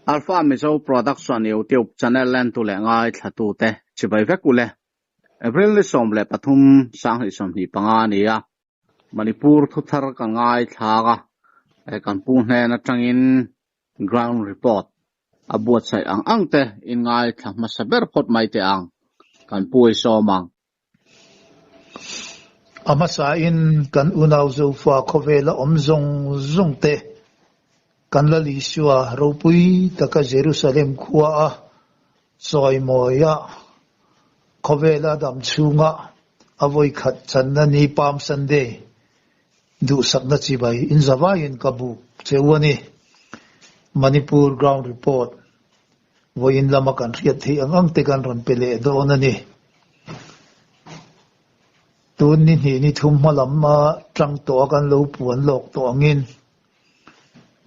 Alpha Mizo Production YouTube channel len tu le ngai thatu te chibai vekule April le som le pathum sang hi som hi panga ni ya Manipur thuthar kan ngai thaga kan pu hne na tangin ground report abuat sai ang te in ngai thama saber phot mai te ang kan pui somang amasa in kan unaw zo fa khovela omzong zong te kan la li shua ropui taka Jerusalem khuwa a choi moya khovela dam chunga avoi khat channa ni pam sande du sakna chi bai in zawa in kabu chewani Manipur ground report voin lama kan riat thi ang te kan ron pele do onani tun ni thum malam ma tang to kan lo puan lok to angin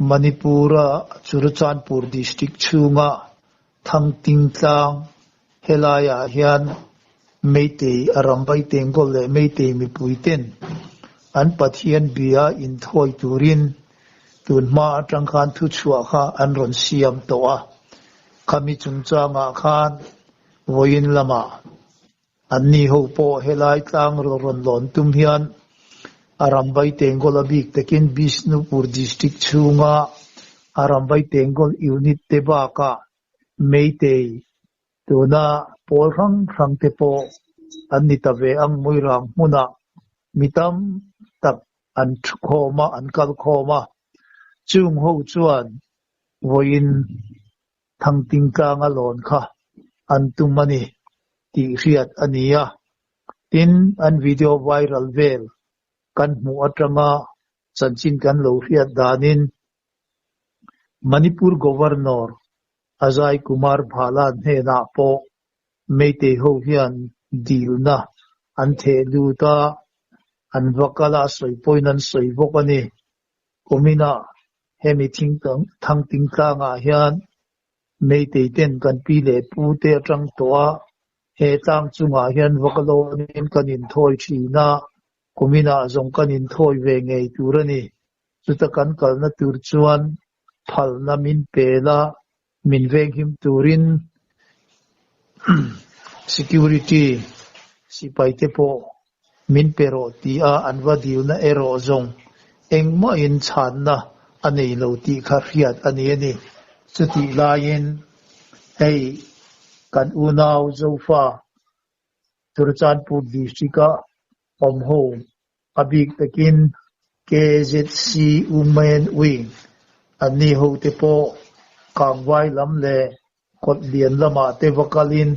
Manipura Churachandpur district chunga thang ting tlang helaya hian meitei arambai tengol le meitei mi puiten an pathian bia in thoi turin tun ma atangkhan thu chua kha an ron siam towa kami chungchanga khan voin lama anni ho po helai tlang ron lon tum hian arambai tengol abik takin Bishnupur district chunga arambai tengol unit tebaka meitei tuna polrang te po anni tave ang muirang muna mitam tak an khoma an kal khoma chung ho chuan voin thang tingka nga lon kha an tumani ti riat ania tin an video viral vel kan mu atanga chanchin kan lo riat danin Manipur governor Ajay Kumar Bhala ne na po meite ho hian dilna an the luta an vakala soi poinan soi bokani komina hemi thang tingka nga hian meite ten kan pi le pu te atang toa he tang chunga hian vakalo nin kanin thoi thina komina zong kanin thoi ve ngei turani chuta kan kalna tur chuan phalna min pela min veng him turin security sipai te po min pero ti a anwa diuna ero zong engma in channa anei lo ti kharhiat ani ani chuti lain hey kan unaw zofa Churachandpur district omho abik takin KZC Women Wing ani ho te po kangwai lam le kot lian lama te vakalin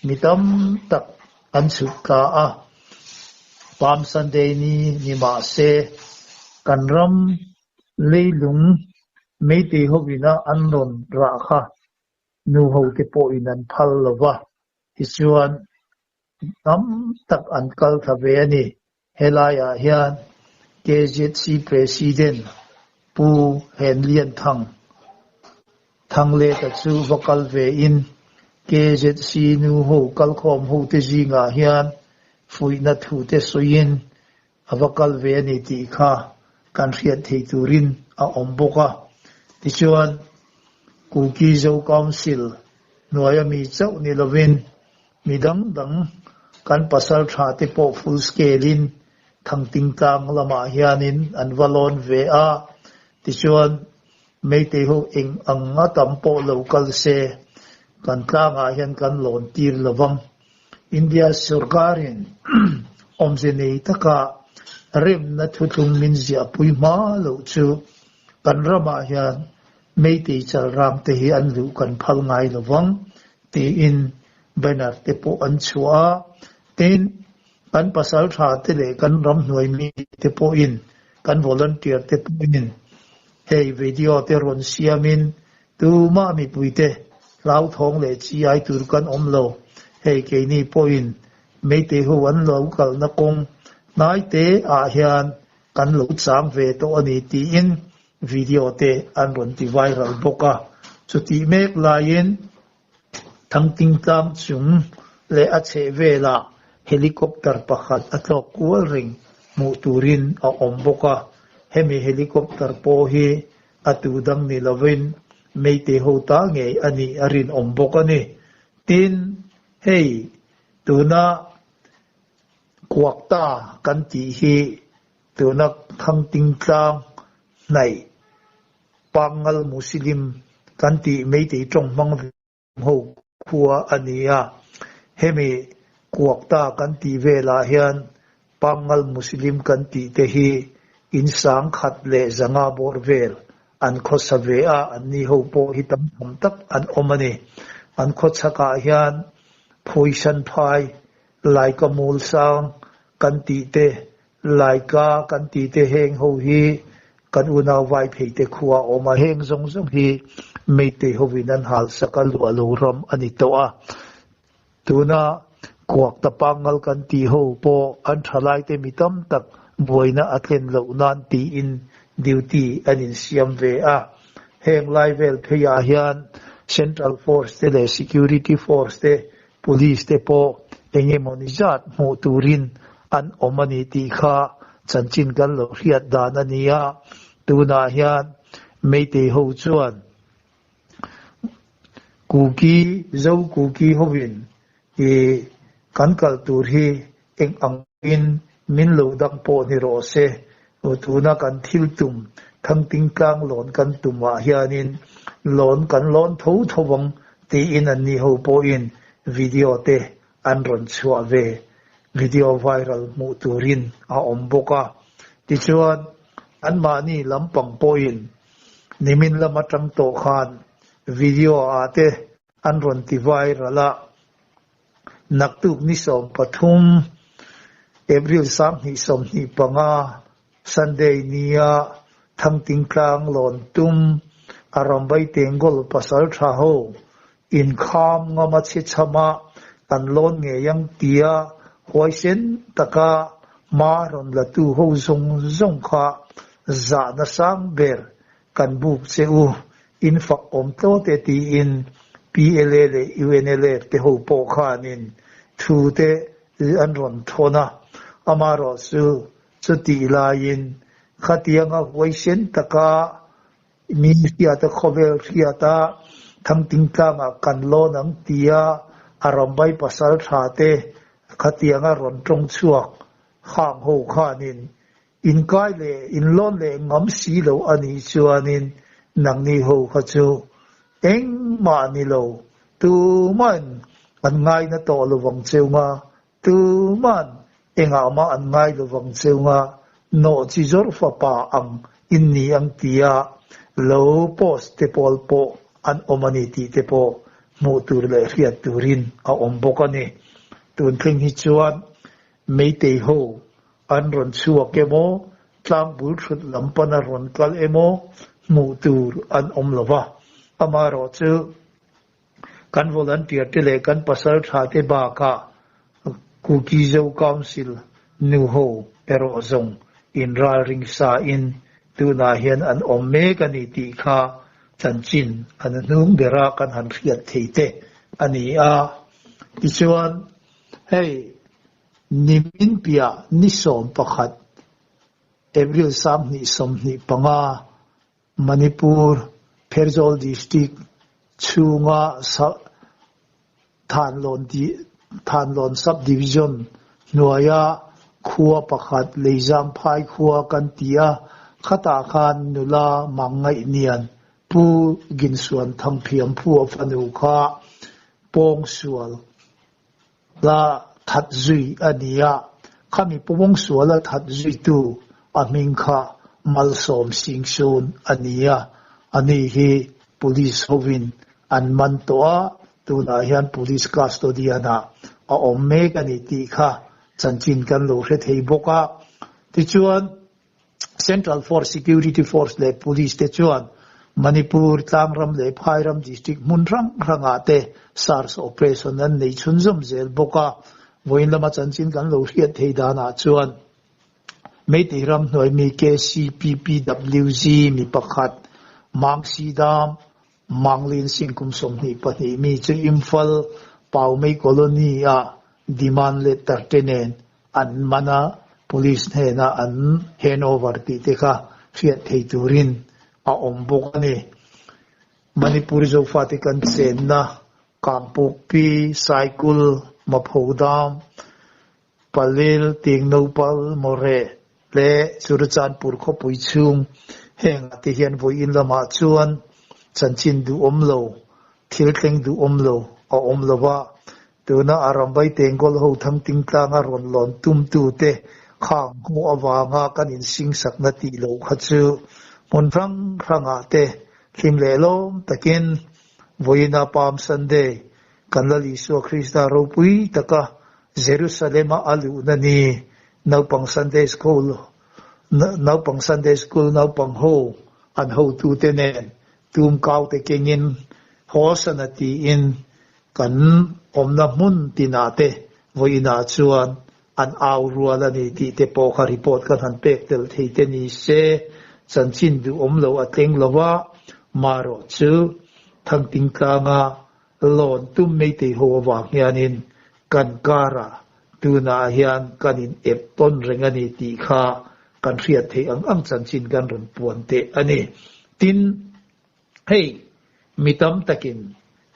mitam tak an sukka a Palm Sunday ni ma se kanram leilung meite ho bina anron ra kha nu ho te po inan phal lova hisuan tam tak an kal thave ani helaya hian KZC president pu henlian thang le ta chu vakal ve in KZC nu ho kal khom ho te jinga hian fuina thu te soin avakal ve ani ti kha kan riat thei turin a omboka tichuan Kuki Zo Council noyami chau ni lovin midang dang kan pasal tha te po full scale in thang tingkang lama hianin an valon ve a tichuan meite ho eng anga tampo local se kan tlanga hian kan lon tir lawang India sarkarin omzenei taka rem na thutung min zia pui ma lo chu kan rama hian meite chal ram te hi an lu kan phal ngai lawang te in banner te po an chua ten kan pasal tha te le kan ram hnuai mi te po in kan volunteer te po in hey video te ron siamin tu ma mi puite lau thong le chi ai tur kan omlo hey ke ni po in meite ho an lo kal na kong nai te a hian kan lo chang ve to ani ti in video te an ron ti viral boka chuti mek lain thang ting tam chung le a che vela helicopter pakhat atlok kual ring mu turin a omboka hemi helicopter po hi atudang ni lovin ไม่เตหูตาไงอันนี้อรินอมบกอันนี้ตินเฮ้ตัวน่ะกวกตากันตีฮีตัวนักทำติงกลางในปังกัลมุสลิมกันตีไม่ตีจงมังหูขัวอันนี้อ่ะเฮมีกวกตากันตีเวลาเฮียนปังกัลมุสลิมกันตีเตฮีอินสังขัดเลจังอาบอร์เวลอันโคสเวอาอันนี้หูโปหิตัมทำตักอันอมันนี่อันโคสกาเฮียนพอยชันพายไลกมูลสังกันตีเตไลกากันตีเตเฮงหูฮีกันอุณาไวเพเตขัวออกมาเฮงทรงฮีไม่เตหูวินันหัลสกัลลัวลูรมอันนี้ตัวตัวน่ะกวกตะปังกัลกันตีหูโปอันทลายเตมิตัมตักบวยน่ะอัตเลนเหล่านั้นตีอินดิวตี้อันอินเซียมเวอาเฮงไลเวลพยาฮิอันเซ็นทรัลฟอร์สเตเล security force เต police เตโปเองมอนิจัดโมตูรินอันอมันนี่ตีข้าจันจินกันโลเรียดดานันียาตัวน่ะฮิอันไม่เตหูจวนกูกีเจ้ากูกีฮวินกันกัลตูรีเองอังอินมินโลดังโปนิโรเซตัวน่ะกันทิลตุมทั้งติงกังหลอนกันตุมว่าฮิอานินหลอนกันหลอนทูทวังตีอินอันนี้หูโปอินวิดีโอเตอันรอนชัวเววิดีโอไวรัลมูตูรินอาอมบกาที่ชวนอันมานี่ลำปังโปอินนิมินละมาจังโตขานวิดีโออาเตอันรอนติไวรัลนักตุกนิสอมปฐุมเอพริลสามนิสอมนิปังาซันเดย์เนียทั้งติงกลางหลอนตุมอารมณ์ใบเตงกอลปัสสาวะโฮอินคามงามาเชชมาอันหลอนเงยังเตียหวยเซนตะกามารุนละตูโฮซงข้าจานะสังเบร์กันบุกเซอูอินฝักอมโตเตตีอินPLL UNL เตหูโปขานินทูเตอันรอนโทนะอามารอสูสุติลายินขัดยังเอาไว้เส้นตะกามีเสียตะขบเวเสียตาทั้งติงกางกันโลนังเตียอารมณ์ใบภาษาชาเตขัดยังรอนตรงชัวข้างหูขานินอินกายเลอินล้นเลงมสีเหลวอันนี้ชัวนินนังนี้หูขจูเอ็งมานิโลตูมันอันง่ายนะต่อระวังเซลงาตูมันเอ็งอามาอันง่ายระวังเซลงาโนจิจอร์ฟ้าป่าอังอินนี่อังตียาโลโปสเตปอลโปอันอมานิตีเตโปมูตูร์เลเรียตูรินอาอมบกันนี่ตุนคลิงฮิจวนไม่เตโฮอันรอนชัวเกโมตามบุตรลำปนารอนกัลเอโมมูตูร์อันอมลวะอามารอเจอกันวอลันเทียร์เตเลกันภาษาชาติบาคาคุกิเซลคาวน์ซิลนิวโฮเอโรซงอินราริงซาอินตูนาเฮียนอันอมเมกันนิติคาจันจินอันนุ่งเดรากันหันเรียดเทเตอันนี้ดิฉันให้นิมินพิยานิสอมประคัดเอเบริลสามนิสอมนิปังามณิปูร์เพอร์โซลดิสติกชูงาทานลอนซับดิวิชั่นหน่วยขัวประคัดเลยจามพายขัวกันตียขัตาคานนุลามังไงเนียนผู้กินส่วนทางเพียงผู้ฟันุขาปองสวลละทัดจุยอันนี้ข้ามีปองสวลละทัดจุยตูอามิงค่ะมัลสอมสิงซูนอันนี้ฮี police ฮวินอันมันตัวตัวนายัน police custodiana อมเมกันนิติค่ะจันจินกันโลเรทเฮบกะที่ชวน Central Force Security Force เลย police ที่ชวนมณิปูร์ตามรำเลยพายรำ district มุนรังรังอาเต SARS operation นั้นในชุนซมเซลบกะวันละมาจันจินกันโลเรทเฮดานาชวนไม่ติรำหน่วยมี KCPPWG มีประคัดมังสีดามมังลินสิงคุมสมนิปนิมีจุอิมฟัลเป่าไม่โคโลนีดิมันเลตเตอร์เทเนนอันมานะ police เฮนะอันเฮนโอเวอร์ติเตค่ะเฟียดเฮตูรินอมบุกนี่ Manipur zo Vatican chen na Kangpok pi cycle maphodam palil ting no pal more le Surachanpur kho pui chung heng ati hian voi in lama chuan chanchin du omlo thil tleng du omlo a omlowa tuna arambai tengol ho tham ting tlanga ron lon tum tu te khang hu awanga kan in sing sak na ti lo khachu mon rang ranga te him le lom takin voina Palm Sunday kan la Isu Krista ro pui taka Jerusalem alu na ni naupang Sunday school naupang Sunday school naupang ho an ho tu te nen tum kau te kengin hosan ati in kan omna mun tinate voina chuan an au ruala ni ti te po kha report kan han pek tel thei te ni se chanchin du omlo ateng lowa maro chu thang ting nga lon tum mei te ho wa hianin kan kara tuna hian kanin ep ton rengani ti kha kan riat thei ang chanchin kan ron puan te ani tin hey mitam takin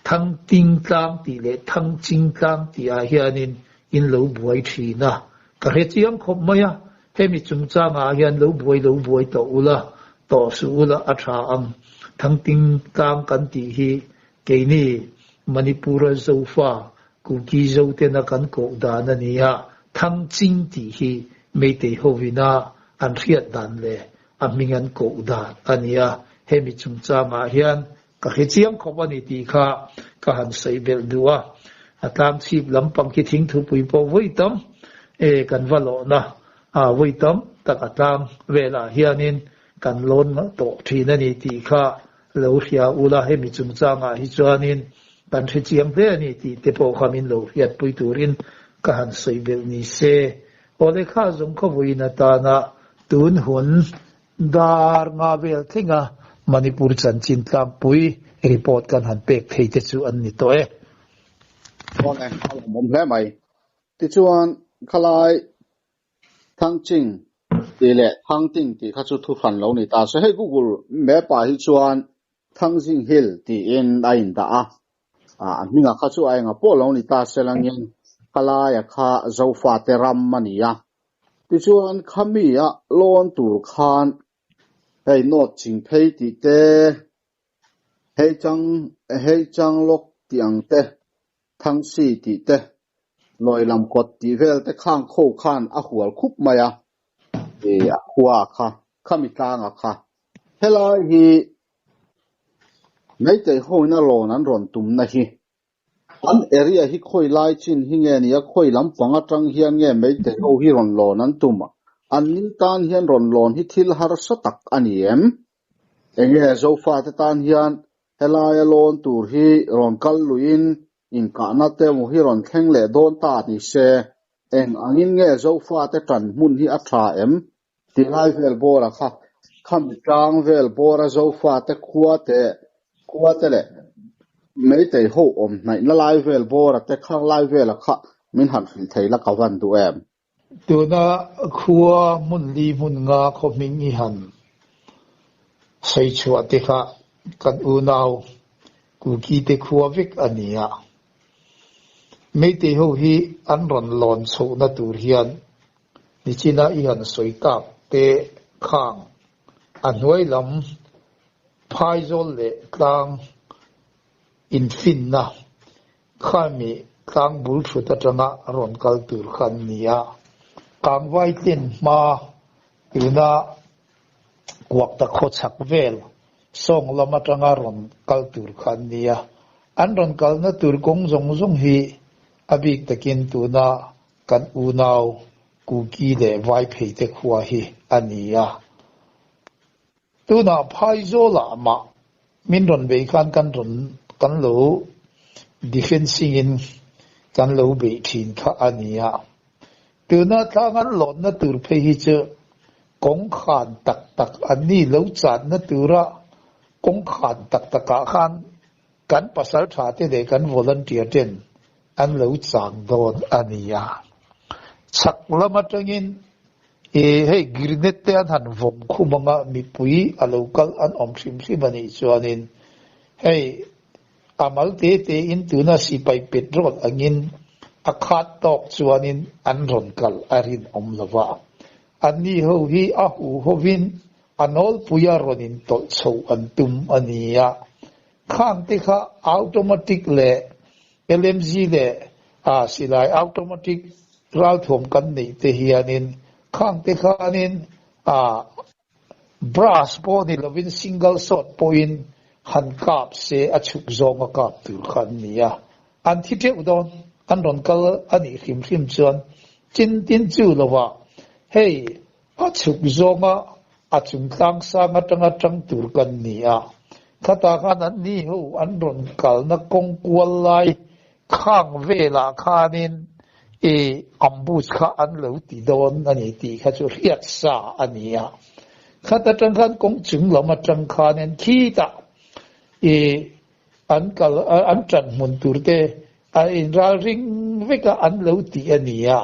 thang ting tlang ti le thang ching tlang ti a hianin in lo buai thina ka he chiang khop maya he mi chung cha nga hian lo buai to ula to su ula atha ang thang ting tlang kan ti hi ke ni Manipur zo fa ku ki zo te na kan ko da na ni ya thang ching ti hi me te hovina an riat dan le amingan ko da ania he mi chung cha nga hian ka he chiang khop ani ti kha ka han sei bel duwa atang chip lampang ki thing thu pui po voi tam kan valo na voi tam tak atang vela hianin kan lon to thina ni ti kha lo hria ula he mi chung cha nga hi chuanin kan the chiam hle ani ti te po khamin lo hiat pui turin ka han sei bel ni se ole kha zong kho voina ta na tun hun dar nga vel thinga Manipur chanchin tlang pui report kan han pek thei te chu an ni to con này mồm lẽ mày thì chuan khalai thang ching tỷ lệ thang ting thì khá chú thu phần lâu này ta sẽ hay Google mẹ bà hi chuan thang ching hill thì in ai ta mình khá chú ai ngà bộ lâu này ta sẽ lang yên khalai kha dâu pha te ram mani thì chuan khami lon tur khan hay nốt ching phê thì te hay chang lok tiang te thang si ti te loi lam kot ti vel te khang kho khan a hual khup maya a huwa kha khami tanga kha helai hi mai te ho na lo nan ron tum na hi an area hi khoi lai chin hi nge ni a khoi lam panga tang hian nge mai te ho hi ron lo nan tum an nin tan hian ron lon hi thil har satak ani em enge zo fa te tan hian helai lon tur hi ron kal luin in ka na te mo hi ron thleng le don ta ni se eng angin nge zo fa te tan mun hi a tha em ti lai vel bora kha kham tang vel bora zo fa te khuwa te le mei te ho om nai na lai vel bora te khang lai vel kha min han fil thei la ka van du em tuna khuwa mun li mun nga kho ming hi han sei chua te kha kan u nau ku ki te khuwa vek ania mei te ho hi an ron lon so na tur hian ni china i han soi tak te khang an hoi lam phai zol le tlang in fin na khami tlang bul thu ta tanga ron kal tur khan nia kang vai tin ma ina kwak ta kho chak vel song lama tanga ron kal tur khan nia an ron kal na tur kong zong hi abik takin tuna kan unau ku ki le vai phei te khuwa hi ania tuna phai zo la ma min ron be kan kan lo defensing in kan lo be thin kha ania tuna tlangan lon na tur phei hi che kong khan tak ani lo chan na tura kong khan tak ka khan kan pasal tha te de kan volunteer ten an lo chang don ania chak lama tangin hey girnet te an han vom khumanga mi pui a local an om sim sim ani chuanin hey amal te in tuna si pai petrol angin akhat tok chuanin an ron kal arin omlova ani ho hi ahu hovin anol puya ronin tol chho antum ania khang te kha automatic le LMG le silai automatic ral thom kan nei te hianin khang te kha anin brass po ni lovin single shot point han kap se achuk zonga kap tur khan nia an thi te udon an ron kal ani him chuan chin tin chu lowa hey achuk zonga achung tang sang atang tur kan nia khata khan an ni ho an ron kal na kong kwal lai khang vela khanin ambus kha an lo ti don ani ti kha chu riat sa ania khata tang khan kong chung lama tang khanen khi ta an kal an chan mun tur te in ral ring veka an lo ti ania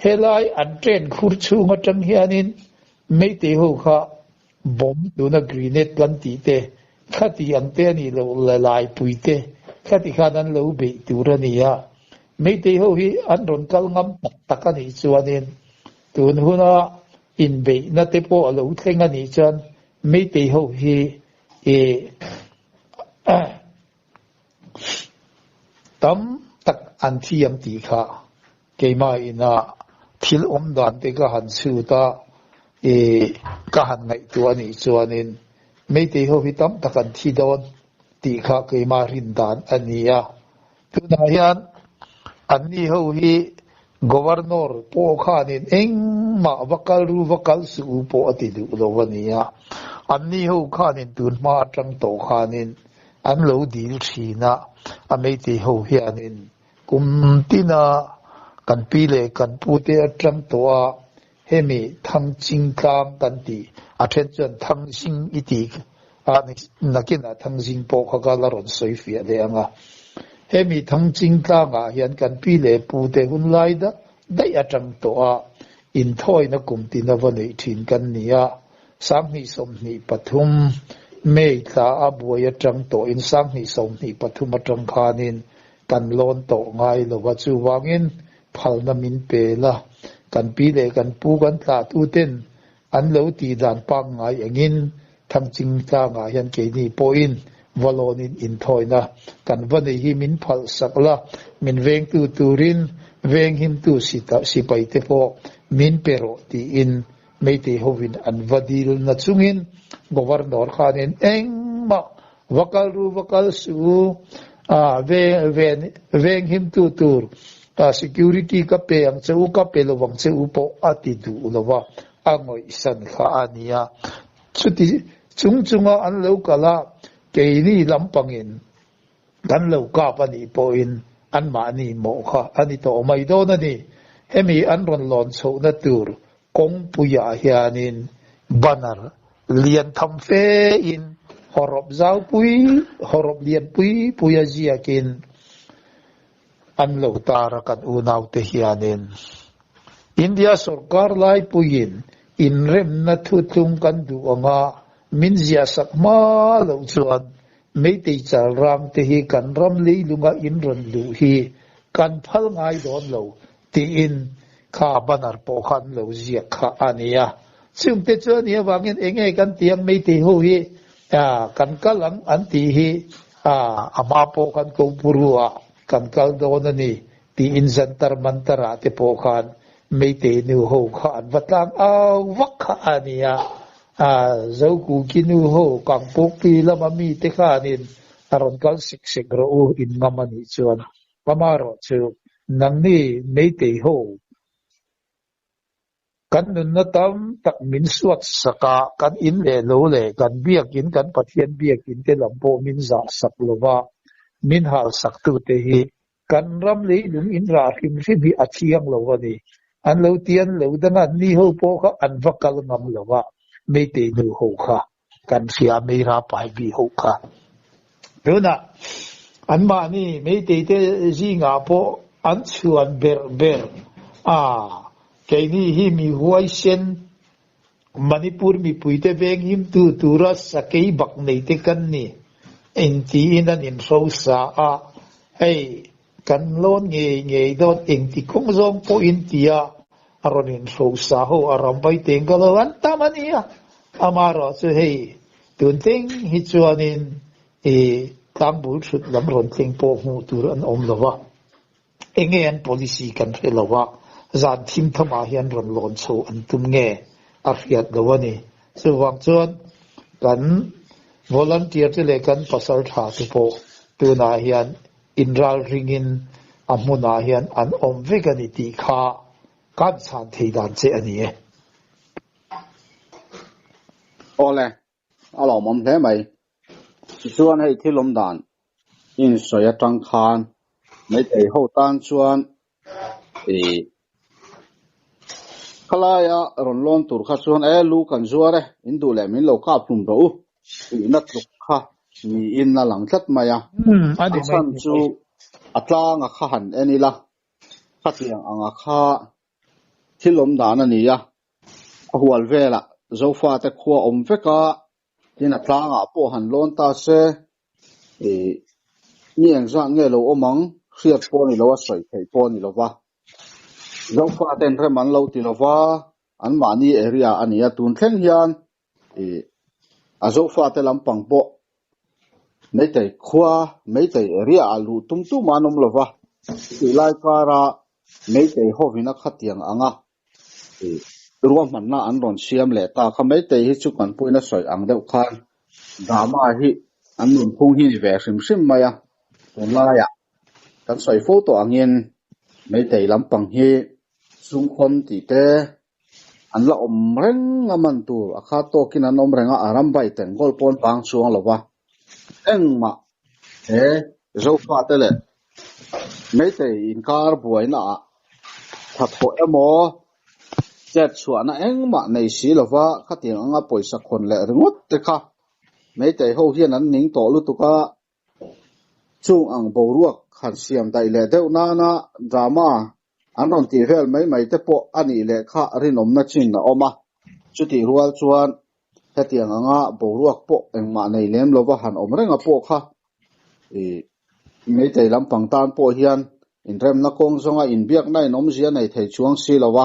helai an train khur chu ma tang hianin mei te ho kha bom tu na grenade kan ti te khati ang te ni lo lai pui te khati khan an lo be tur ania mei te ho hi an ron kal ngam tak ani chuanin tun huna in be na te po lo theng ani chan mei te ho hi tam tak an thiam ti kha keima ina thil om dan te ka han chu ta ka han ngai tu ani chuanin mei te ho hi tam tak an thi don ti kha keima rin dan ania tuna hian an ni ho hi governor po khanin engma vakal ru vakal su po ati du lovania an ni ho khanin tun ma atang to khanin an lo dil thina amei te ho hianin kumtina kan pile kan pute atang to a hemi thang chingkang kan ti attention thang sing iti ani nakina thang sing po khagala ron soifia le anga hemi thang chingkang a hian kan pile pute hun lai da dai atang to a in thoi na kumtina vani thin kan nia sangni somni pathum mei tha abuai atang to in sangni somni pathum atang khanin kan lon to ngai lo wa chu wangin phalna min pe la kan pile kan pu kan tla tu ten an lo ti dan pang ngai angin thang chingkang a hian ke ni poin valonin in thoina kan vani hi min phal sakla min veng tu turin veng him tu sita sipai te po min pero ti in meite hovin an vadil na chungin governor khanin engma vakal ru vakal su veng him tu tur security ka pe ang cheu ka pe lowang cheu po ati du lowa angoi san kha ania chuti chungchunga an lo kala keini lampangin kan lo ka pani poin an ma ni mo kha ani to mai do na ni hemi an ron lon chho na tur kong puya hianin banar lian tham fe in horop zau pui horop lian pui puya ziakin an lo tara kan unaw te hianin India sarkar lai puyin in rem na thutung kan du anga min zia sakma lo chuan mei te chal ram te hi kan ram lei lunga in ron lu hi kan phal ngai don lo ti in kha banar po khan lo zia kha ania chung te chuan hi wangin enge kan tiang mei te ho hi kan kalang an ti hi ama po kan ko purua kan kal don ani ti in zantar mantara te po khan mei te nu ho khan watlang aw wak kha ania dấu cụ kinu ho kang pok pi lama mi te khanin aron kal sik sik ro in ngamani chuan pamaro chu nang ni mei te ho kan nun na tam tak min suat saka kan in le lo le kan biak in kan pathian biak in te lampo min za sak lova min hal sak tu te hi kan ram le lum in ra him hi athiang lowani an lo tian lo danga ni ho po kha an vakal ngam lova mei te nu ho kha kan sia mei ra pai bi ho kha dona an ma ni mei te te ji nga po an chuan ber ke ni hi mi huai sen manipur mi puite veng him tu tura sakei bak nei te kan ni in ti in an in so sa a hey kan lon nge don in ti kong zong po in tia aron in so sa ho aram bai teng galawan tamania amaro so hey tun ting hi chuanin tang bul thut lam ron teng po hu tur an om lawa engen policy kan phelawa zan thim thama hian ron lon so an tum nge a fiat lawani so wang chuan kan volunteer te le kan pasal tha tu po tu na hian inral ringin amuna hian an om vegani ti kha kan chan theidan che ani e ole alo mom hle mai chuan hei thilom dan in soya tang khan mai thei ho tan chuan kalaya ron lon tur kha chuan lu kan zuare in du le min lo ka plum ro na tluk kha mi in na lang tlat maya ani chan chu atlang a kha han enila khatiang anga kha thilom dan ani ya hual vela zofa te khuwa om veka tin atlang a po han lon ta se ni engza nge lo omang khiat po ni lo a soi thei po ni lo wa zofa ten re man lo ti lo wa an mani area ania tun thleng hian a zofa te lampang po mấy tay khoa mấy tay area alu tum tu manom lova ilai kara mấy tay hovina khatiang anga ruam manna an ron siam le ta kha mấy tay hi chu kan puina soi ang deuh khan drama hi an nun phung hi ve sim sim maya la ya kan soi photo angin mấy tay lampang hi sung khon ti te an la om reng aman tu akha to kin an om renga aram bai ten gol pon pang chuang lova eng ma zofa tele mấy tay in car buai na thật ho emo jet chuana eng ma nei si lova khatiang anga poisa khon le ringot te kha mấy tay ho hian an ning to lu tuka chung ang boruak khan siam dai le deuh na na drama an ron ti vel mai te po ani le kha rinom na chin na oma chuti rual chuan khatiang anga boruak po eng ma nei lem lova han om renga po kha mấy tay lampang tan po hian in rem na kong zonga in biak nai nom zia nei thei chuang si lawa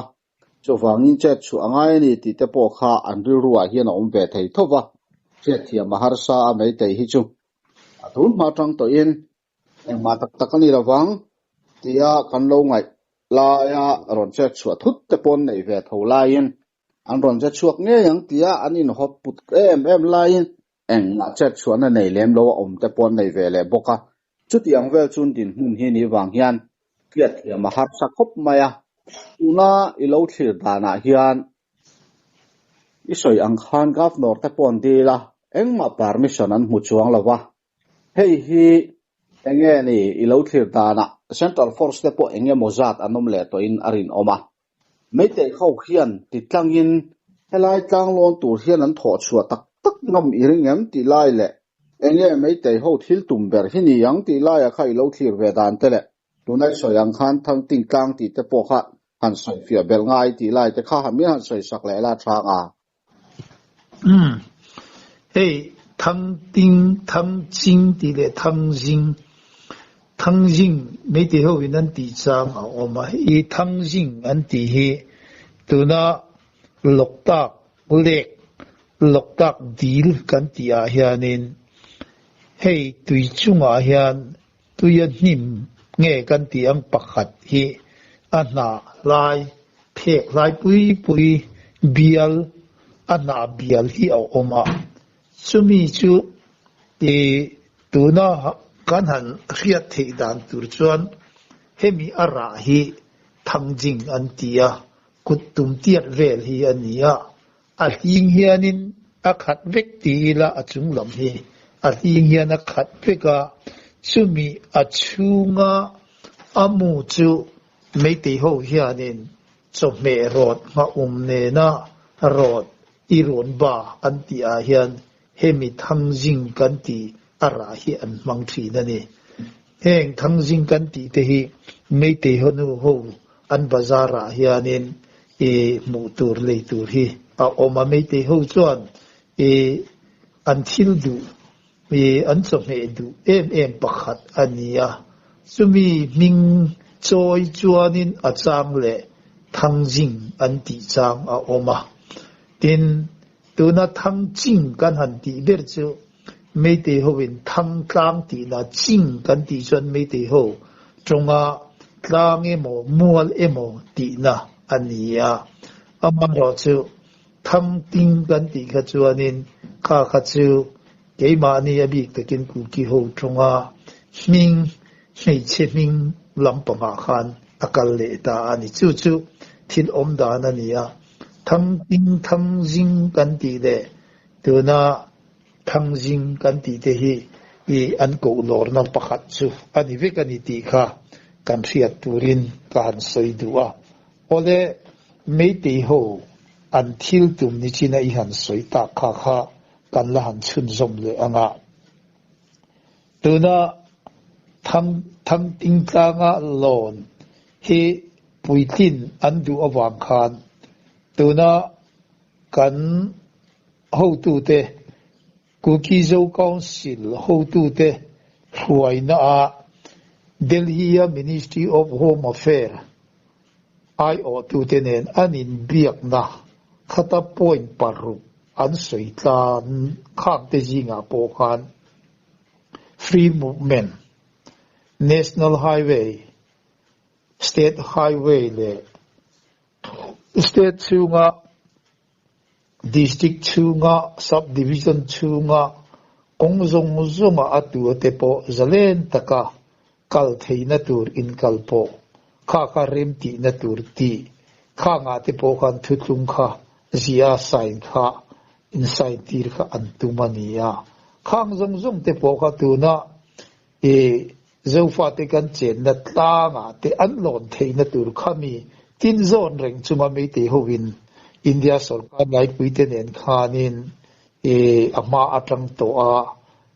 chu wangin chet chu angai ni ti te po kha an ri ruwa hian om ve thei thowa chet thia maharsa a mấy tay hi chu athun ma tang to in eng ma tak tak ani lawang tia kan lo ngai la ya ron chet chu thut te pon nei ve thola in an ron chet chuak nge yang tia anin hop put em lain eng na chet chu na nei lem lo om te pon nei ve le boka chuti ang vel chun din hun hi ni wang hian kiat ya mahar sa khop maya una ilo thlir dana hian isoi ang khan governor te pon di la engma permission an mu chuang lawa hei hi enge ni ilo thlir dana central force te po enge mozat anom le to in arin oma mấy tay khâu hian ti tlangin helai tlang lon tur hian an tho chua tak tak ngam iring em ti lai le enge mấy tay ho thil tum ber hi ni yang ti lai a khai lo thlir ve dan te le tunai soyang khan thang ting tlang ti te po kha han soi fia bel ngai ti lai te kha hami han soi sak le la thang a hey thang ting thang jing ti le thang jing mấy tay ho in an ti chang a oma hi thang jing an ti hi tuna loktak lek loktak dil kan ti a hianin hei tui chunga hian tuya hnim nge kan ti ang pakhat hi ana lai phek lai pui bial ana bial hi au oma chumi chu tuna kan han riat thei dan tur chuan hemi ara hi thangjing an tia kutum tiat vel hi ania a hing hianin a khat vek ti la a chung lam hi a hing hian a khat veka chumi a chunga amu chu mấy tỷ ho hianin cho me rot ma ne na rot iron ba an ti a hian hemi thangjing kan ti ara hi an mang thi na ni heng thangjing kan ti te hi mấy tỷ ho nu ho an bazara hianin mu tur le tur hi a oma mấy tỷ ho chuan an thil du มีอันสมเหตุเอ็มประคัดอันนี้จะมีมิงจอยจวนินอาจางเล่ทั้งจริงอันที่จางออกมาดินตัวนั้นทั้งจริงกันหันตีเบิดจูไม่ได้หัวเป็นทั้งกลางตีน่ะจริงกันตีจนไม่ได้หัวตรงกลางมัวตีน่ะอันนี้อามันเราจูทั้งติงกันตีขจวนินข้าขจูเกี่ยมานี่อบิกตะกินกูกี่หัวตรงมิงไม่ใช่มิงลำปางขันอากาศเลตาอันนี้จูทิลอมดานันนี่ทั้งติงทั้งจิงกันตีเล่ตัวน่ะทั้งจิงกันตีเตหีอันกูหลอร์นับประคัดจูอันนี้เวกันนี่ตีค่ะกันเสียตูรินการสวยดัวโอเล่ไม่ตีหัวอันทิลตุมนิจินาอีหันสวยตาค่ะกันละหันชุนสมเลยอ่ะตัวน่ะทั้งติงกลางหลอนเฮปุยตินอันดูอวังคานตัวน่ะกันหูตูเตกูคิโซกองสิลหูตูเตรวยน่ะเดลฮีย Ministry of Home Affairs ไอโอตูเตเนนอันอินเบียกนะขัตปอยน์ปารุอันสวยตานข้างเตจิงาโปคัน Free Movement National Highway State Highway เลย State ชูงา District ชูงา Subdivision ชูงากงจงอัตตัวเตโปจะเล่นตะกะกัลเทนตูร์อินกัลโปข้าเริมตีนตูร์ตีข้างาเตโปกันทุตุงข้าจีอาไซน์ข้าอินไซน์ตีร์ข้าอันตุมานียข้างจงเตโปข้าตัวน่ะเจ้าฟ้าเตกันเจนนัดลางเตอันหลอนเทนตูร์ข้ามีทินโซนเร่งจุมาไม่เตหวินอินเดียสุรการไลฟ์วิเตเนนขานินอามาอัตรังตัว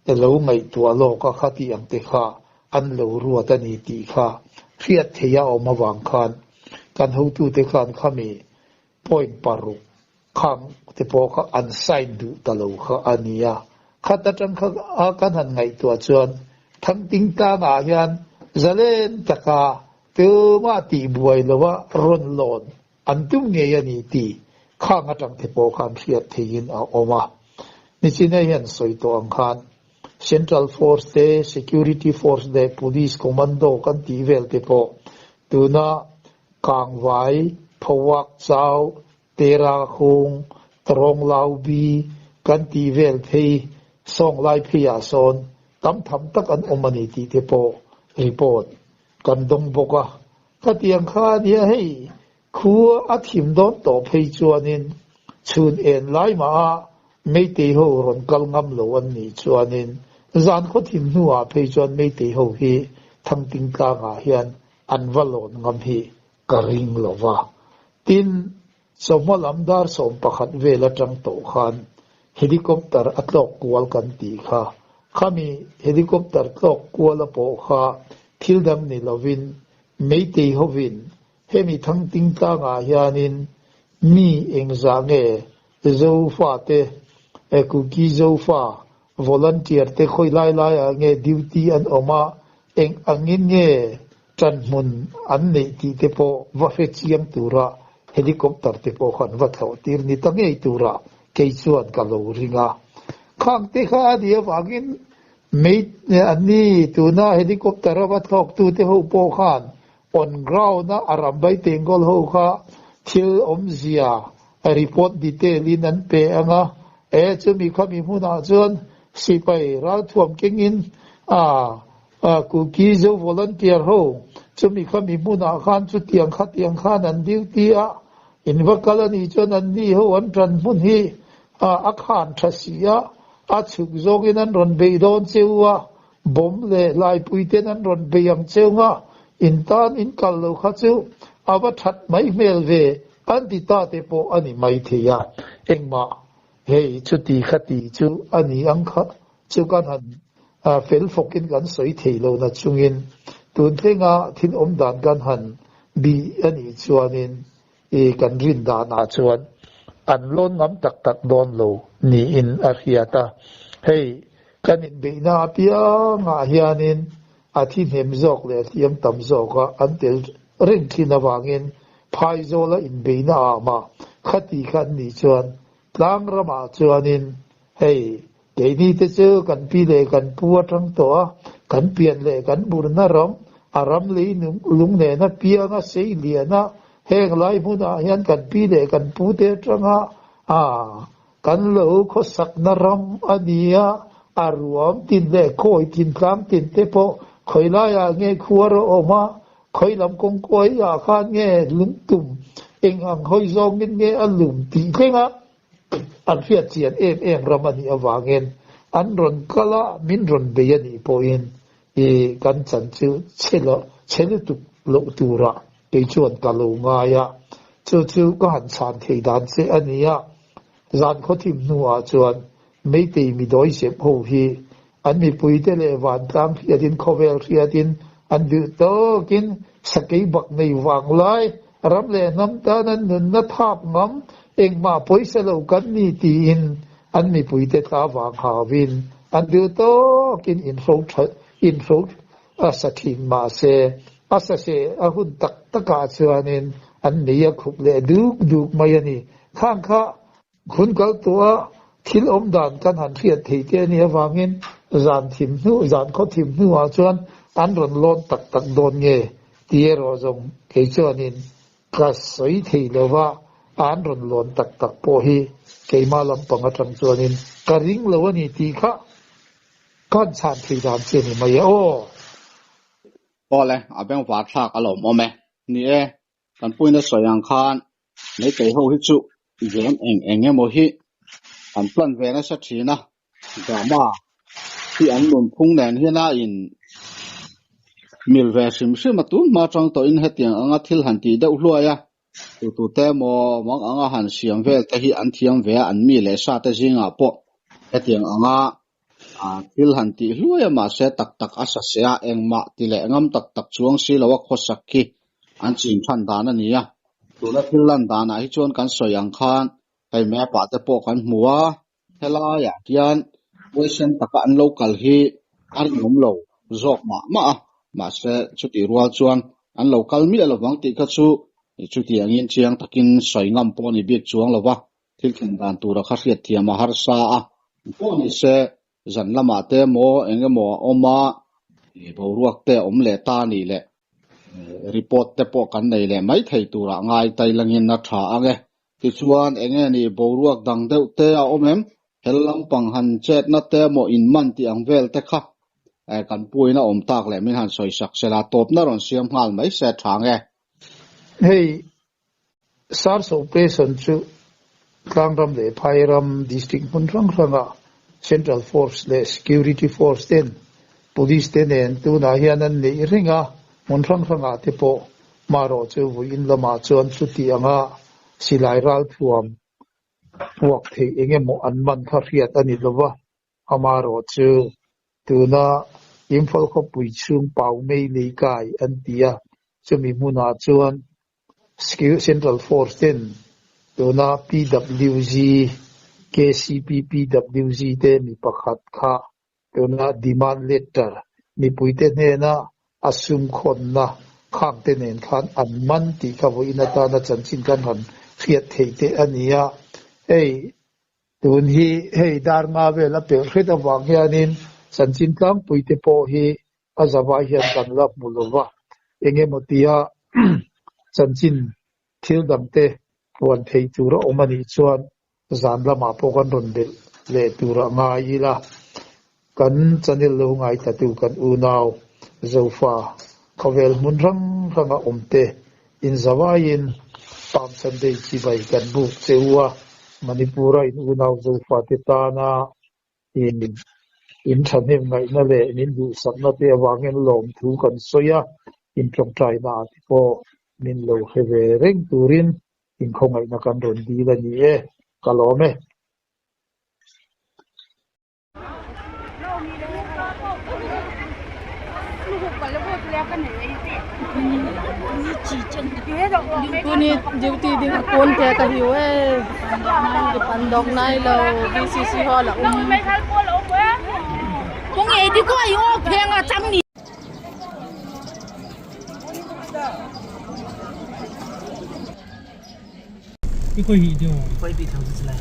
เหลวไงตัวโลกข้าที่อังเตข้าอันเหลวรัวตันีตีข้าเพียรเทียออกมาวางคันการหูตูเตขันข้ามีพอยน์ปารุขังเตโปข้าอันไซน์ดูตะโลข้าอันนี้ข้าตัดจังข้าอาการหันไงตัวจวนทั้งติงตางายันจะเล่นตะกาเตมาตีบวยหรือว่าร้อนหลอนอันตุ้งเงียนี่ตีข้างจังเตโปขันเพียรเทียนเอาออกมานี่จีน่าเห็นสวยตัวอังคาร Central Force เด Security Force เด Police Commando กันตีเวลเตโปตัวน่ะกางไว้พวักเจ้าเตราคงตรองลาวบีกันตีเวลเพย์ส่งไล่พิยาโซนตั้มทำตักอันอมานิตีเตโปรีพอร์ตกันดงบกก็เตียงข้าเดียให้คัวอาทิมโดนต่อเพย์จวนินชุนเอ็นไล่มาไม่ตีหูรอนกัลงำโลวันนี้จวนินจานเขาทิมหัวเพย์จวนไม่ตีหูฮีทั้งติงกางาเฮียนอันวลอนงำฮีกริงโลวาตินสมลำดาร์สมประคัดเวลจังโตขันเฮลิคอปเตอร์อัตโลกวลกันตีค่ะข้ามีเฮลิคอปเตอร์ตกกวลโปค่ะทิลดัมนิลวินไม่ตีหูวินเฮมีทั้งติงกางาเฮียนินมีเองจางเจ้าฟ้าเตกูกีเจ้าฟ้าวอลันเทียร์เตคอยไล่ดิวตี้อันออกมาเองอังเงี้ยจันมุนอันนี้ที่เตโปว่าเฟชิยังตัวระเฮลิคอปเตอร์เตโปขันวัดเขาตีร์นี่ตั้งไงตัวระเกี่ยส่วนกันโลริงข้างเตข้าเดียวว่ากินไม่อันนี้ตัวน่ะเฮลิคอปเตอร์วัดเขาตัวเตหูโปขัน on ground นะอารัมใบเตงกอลหูข้าทิลอมเซียรีพอร์ตดีเทลลินันเปะงะจะมีข้อมีผู้น่าจนสิไปรัฐวมเก่งอินกูกีเจ้าวอลันเทียร์หูจะมีข้อมีผู้น่าขันจุดเตียงข้านันดิวตีอินวักลนี่จนนันนี่หูวันจันมุนฮีอาคารทัศยาชุกโจกินันรอนเบย์โดนเจ้าบอมเล่ไล่ปุยเตนันรอนเบย์ยังเจ้าอินตานอินกัลโลข้าเจ้าอาวัชัดไม่เมลเวอันที่ตาเตโปอันนี้ไม่เทียเองมาเฮ้ยชุดที่ขัดที่จูอันนี้อังคัจูกันหันเฟลฟกินกันสวยเทโลนะจุงินตุนเทงะทินอมดานกันหันบีอันนี้จวนินกันรินดานาจวนอันล้นน้ำตักโดนโลนี่อินอาเฮียตาเฮ้ยก kan in be na pia nga hianin a thi hem zok le thiam tam zoka an tel ring thina wangin phai zola in be na ma khati khan ni chuan tlang rama chuanin hei ke ni te chu kan pi le kan pu atang to kan pian le kan bur na ram aram le lung ne na pia nga sei lia na heng lai mu na hian kan pi le kan pu te tanga kan lo kho sak na ram ania aruam tin le khoi tin tlang tin te po khoi la ya nge khuar oma khoi lam kong koi ya khan nge lung tum eng ang hoi zong nge alum ti khenga an fiat chian em ramani awangin an ron kala min ron beyani poin kan chan chu chelo tu lo tura ke chuan kalu nga ya chu ko han chan thei dan se ania zan kho thim nuwa chuan mei te mi doi se ho hi an mi pui te le wan tang hiatin khovel hiatin an du to kin sakei bak nei wang lai ram le nam ta nan nun na thap ngam eng ma poisa lo kan ni ti in an mi pui te ta wang hawin an du to kin in fo asathing ma se asase ahun tak taka chuanin an neya khup le duk mai ani khang kha khun kal to thil om dan kan han thiat thei te ni awangin zan kho thim nu a chuan an ron lon tak don nge tiero zong ke chuanin ka soi thei lowa an ron lon tak po hi keima lampang atang chuanin ka ring lo ani ti kha kan chan thei dan che ni mai Ole abeng wa thak alom ome ni kan puina soyang khan nei te ho hi chu jem eng emo hi an plan ve na sa thina gama ti an lum phung nen hi na in mil ve sim matun ma chang to in hetiang anga thil han ti deuh hluaya tu te mo mang anga han siam vel te hi an thiam ve an mi le sa te zinga po hetiang anga thil han ti hluaya ma se tak asa se a engma ti le ngam tak chuang si lawa khosak ki an chin than dan ania tu la thil lan dan a hi chon kan soyang khan kai me pa te po kan hmuwa hela ya kian poison taka an local hi ar nom lo zok ma se chuti rual chuan an local mi lawang ti kha chu chuti angin chiang takin soingam po ni bik chuang lawa thil khin dan tura kha riat thiama har sa a po ni se zan lama te mo engemo oma boruak te om le ta ni le report te po kan nei le mai thei tura ngai tai langin na tha ange ti chuan enge ni boruak dang deuh te a omem hellam pang han chet na te mo in man ti ang vel te kha kan puina om tak le min han soi sak sela top na ron siam hal mai se thange hei SARS operation chu Kangram le Phairam district punrang ranga Central Force le Security Force ten Police ten en tu na hianan ni ringa munrang ranga te po maro chu vuin lama chuan chu ti anga silai ral thuam puak thei enge mo anman kha riat ani lowa amaro chu tu na infol kho pui chung pau mei nei kai an tia chumi muna chuan Central Force ten tu na PWG KCP PWG te mi pakhat kha tu na demand letter mi puite ne na asum khon na khang te nen khan anman ti kha vo ina ta na chanchin kan han khiat thei te ania ei tun hi hei dharma ve la pe khita wang hianin chanchin tlang puite po hi azawa hian kan lap mulova enge motia chanchin thil damte puan thei tura omani chuan zan lama po kan ron bel le tura ngai la kan chanil lo ngai ta tu kan unaw zofa khovel munrang ranga omte in zawain pam sandei chi bai kan bu chewa manipura in unaw zofa te tana in thanem ngai na le nin du sakna te awangin lom thu kan soya in trong trai na po min lo heve reng turin in khongai na kan ron di la ni kalome Kuni duty din kon te ka hiwe di pandok nai lo BCC hall Kung edi ko ayo penga chamni. cái coi gì điều quay bị thằng gì này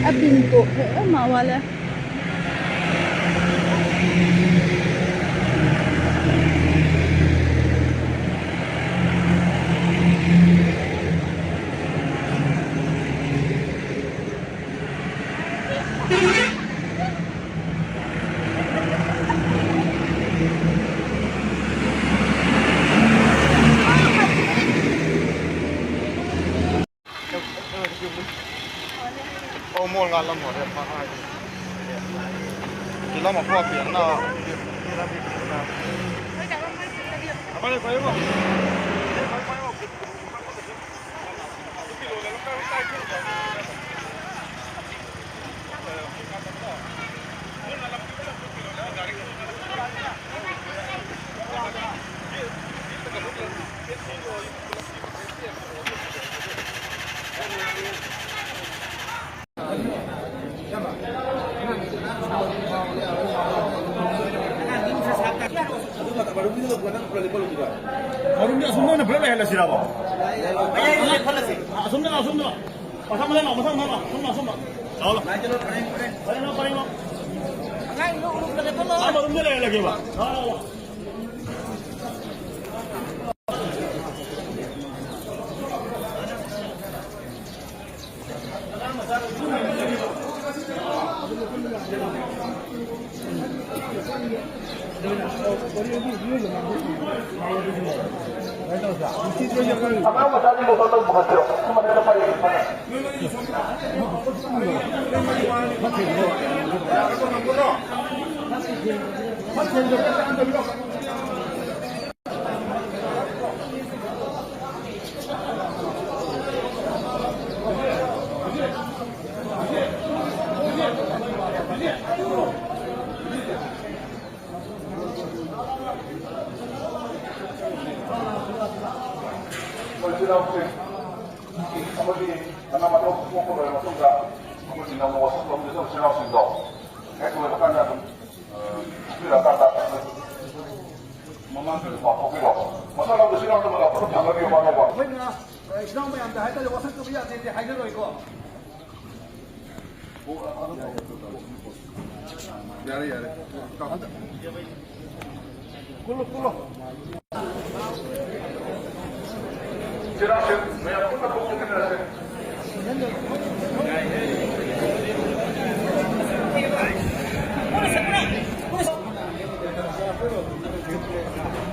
Abin ko mawala. ô mua ngan làm một đẹp hai thì làm một khoa biển nào apa ni kau yang Orang dia semua nak berapa yang sirap? Semua. Pasang mana? Semua. Tahu lah. Paling. Angai lu lagi tu lah. Apa rumah lagi ba? Tahu.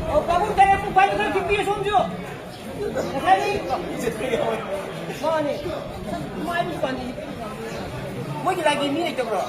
oh kamu telepon balik ke TV sonjo kali mana ni mai bukan ni mau lagi ni tu bro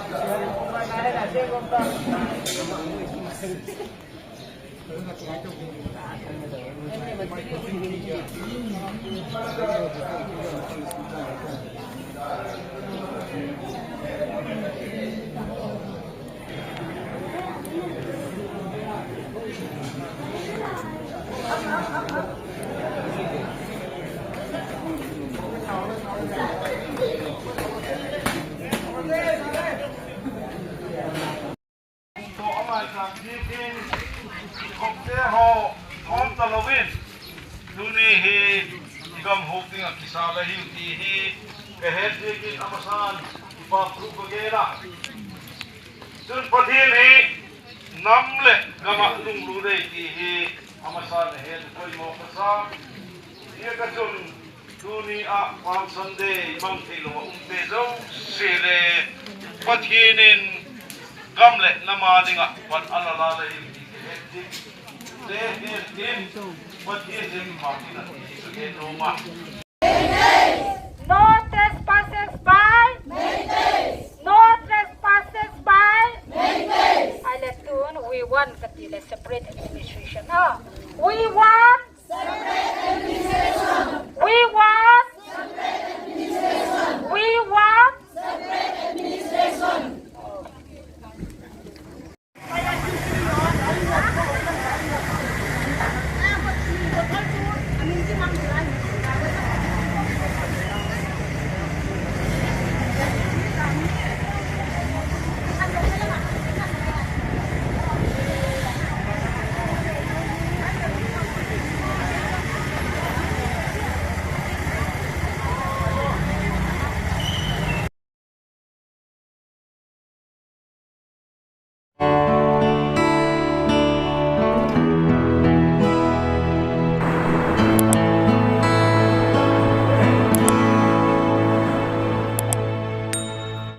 Igam hoping at kisala hiutihi kehet digit amasan ipapru bagera จนประเทศนี้น้ำเล็กกำลังลุงรู้ได้ที่อามาสานเห็นคอยมองภาษาเนี่ยก็จนดูนี่อ่ะความสันเดย์บางทีเราเตะเจ้าเสียเลยประเทศนี้กำเล็กน้ำมาดิ่งอ่ะวันอัลลาเลยเห็นที่เด็กเด็กประเทศนี้มาที่นั่นสุดเด็ดโนมา